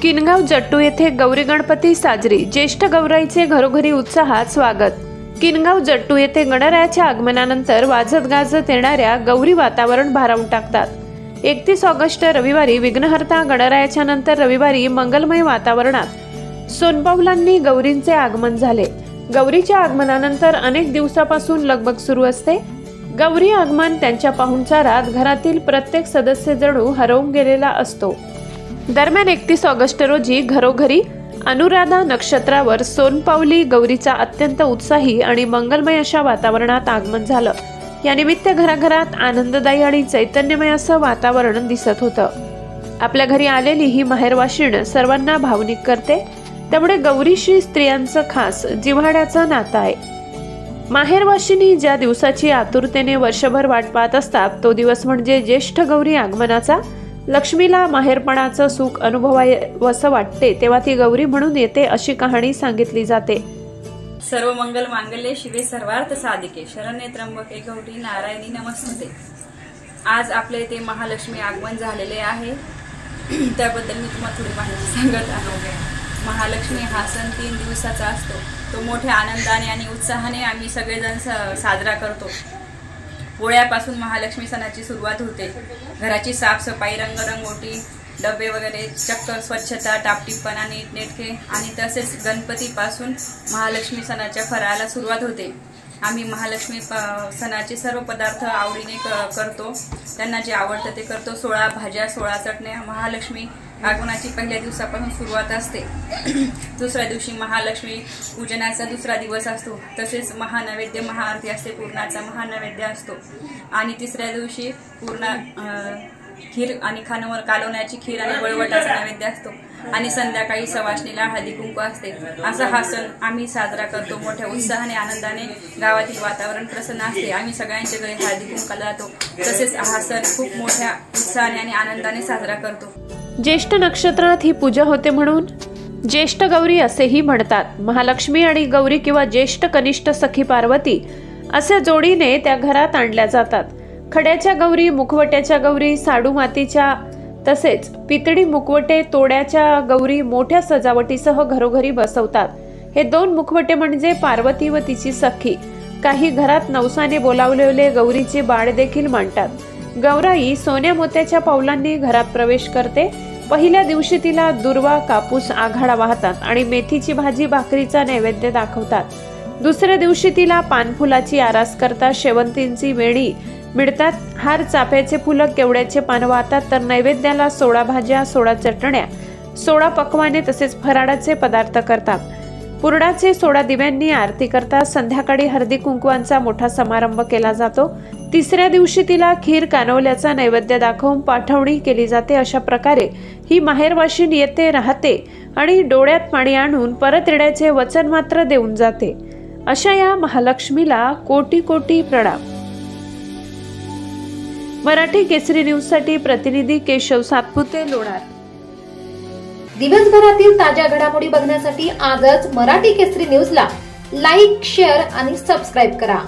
किनगाव जट्टू येथे गौरी गणपती साजरी, ज्येष्ठ गौराईचे घरोघरी उत्साहात स्वागत। किनगाव जट्टू येथे गणरायाच्या आगमनानंतर वाजत गाजत येणाऱ्या गौरी वातावरण भारावून टाकतात। 31 ऑगस्ट रविवारी विघ्नहर्ता गणरायाच्या नंतर रविवारी मंगलमय वातावरणात सोनपावलांनी गौरींचे आगमन झाले। गौरीच्या आगमनानंतर अनेक दिवसापासून लगबग सुरू असते। गौरी आगमन त्यांच्या पाहुणचारात घरातील प्रत्येक सदस्य जणू हरवून गेलेला असतो। दरम्यान 31 ऑगस्ट रोजी घरोघरी अनुराधा नक्षत्रावर सोनपावली गौरीचा अत्यंत उत्साही आणि मंगलमय अशा वातावरणात आगमन झालं। या निमित्त घराघरात आनंददायी आणि चैतन्यमय असं वातावरण दिसत होतं। आपल्या घरी आलेली ही माहेरवाशीण सर्वांना भावनिक करते, त्यामुळे गौरीशी स्त्रियांचं खास जिव्हाळ्याचं नातं आहे। माहेरवाशिणी ज्या दिवसाची आतुरतेने वर्षभर वाट पाहत असतात, तो दिवस म्हणजे ज्येष्ठ गौरी आगमनाचा। लक्ष्मीला माहेरपणाचं सुख अनुभवावंसं वाटते तेव्हा ती गौरी म्हणून येते, अशी कहाणी सांगितली जाते। सर्व मंगल मांगल्ये शिवे सर्वार्थ साधिके शरण्ये त्र्यंबके गौरी नारायणी नमस्ते। आज आपल्या इथे महालक्ष्मी आगमन झालेले आहे, त्याबद्दल मी तुम्हाला थोडी माहिती सांगत आहे। महालक्ष्मी हा सण 3 दिवसाचा असतो। तो मोठ्या आनंदाने आणि उत्साहाने आम्ही सगळेजण साजरा करतो। पोळ्यापासून महालक्ष्मी सणाची सुरुवात होते। घराची साफसफाई, रंगरंगोटी, डबे वगैरे चक्क स्वच्छता, टापटीपणा, नीटनेटके आणि तसेच गणपतीपासून महालक्ष्मी सणाच्या फराळाला सुरुवात होते। आम्ही महालक्ष्मी सणाचे सर्व पदार्थ आवडीने करतो, त्यांना जे आवडतं ते करतो। 16 भाज्या, 16 चटण्या। महालक्ष्मी आगमनाची पहिल्या दिवसापासून सुरुवात असते। दुसऱ्या दिवशी महालक्ष्मी पूजनाचा दुसरा दिवस असतो। तसेच महानैवेद्य, महाआरती असते, पूर्णाचा महानैवेद्य असतो। आणि तिसऱ्या दिवशी पूर्ण खीर आणि खानवर कालवण्याची खीर आणि वळवटाचा नैवेद्य असतो। आणि संध्याकाळी सवाष्णीला हळदी कुंकू असते। असा हा सण आम्ही साजरा करतो मोठ्या उत्साहाने, आनंदाने। गावातील वातावरण प्रसन्न असते। आम्ही सगळ्यांच्या घरी हळदी कुंकाला जातो। तसेच हा सण खूप मोठ्या उत्साहाने आणि आनंदाने साजरा करतो। ज्येष्ठ नक्षत्रात ही पूजा होते म्हणून ज्येष्ठ गौरी असेही म्हणतात। महालक्ष्मी आणि गौरी किंवा ज्येष्ठ कनिष्ठ सखी पार्वती अशा जोडीने त्या घरात आणल्या जातात। खड्याच्या गौरी, मुखवट्याच्या गौरी, साडू मातीच्या तसेच पितळी मुखवटे, तोड्याच्या गौरी मोठ्या सजावटीसह घरोघरी बसवतात। हे 2 मुखवटे म्हणजे पार्वती व तिची सखी। काही घरात नवसाने बोलावलेले गौरीचे बाळ देखील मांडतात। गौराई सोन्या मोत्याच्या पावलांनी घरात प्रवेश करते। पहिल्या दिवशी तिला दुर्वा, कापूस, आघाडा वाहतात आणि मेथीची भाजी, भाकरीचा नैवेद्य दाखवतात। दुसऱ्या दिवशी तिला पानफुलाची आरास करतात, शेवंतींची वेणी मिळतात, हार, चाफ्याचे फुलं, केवड्याचे पान वाहतात। तर नैवेद्याला 16 भाज्या, 16 चटण्या, 16 पक्वाने तसेच फराळाचे पदार्थ करतात। पुरणाचे 16 दिव्यांनी आरती करतात। संध्याकाळी हळदी कुंकवांचा मोठा समारंभ केला जातो। तिसऱ्या दिवशी तिला खीर, कानवल्याचा नैवेद्य दाखवून पाठवणी केली जाते। अशा प्रकारे ही माहेरवाशीण येते, राहते आणि डोळ्यात पाणी आणून परत येण्याचे वचन मात्र देऊन जाते। अशा या महालक्ष्मीला कोटी कोटी प्रणाम। मराठी केसरी न्यूज साठी प्रतिनिधी केशव सातपुते, लोणार। दिवसभरातील ताज्या घडामोडी बघण्यासाठी आजच मराठी केसरी न्यूजला लाईक, शेअर आणि सबस्क्राईब करा।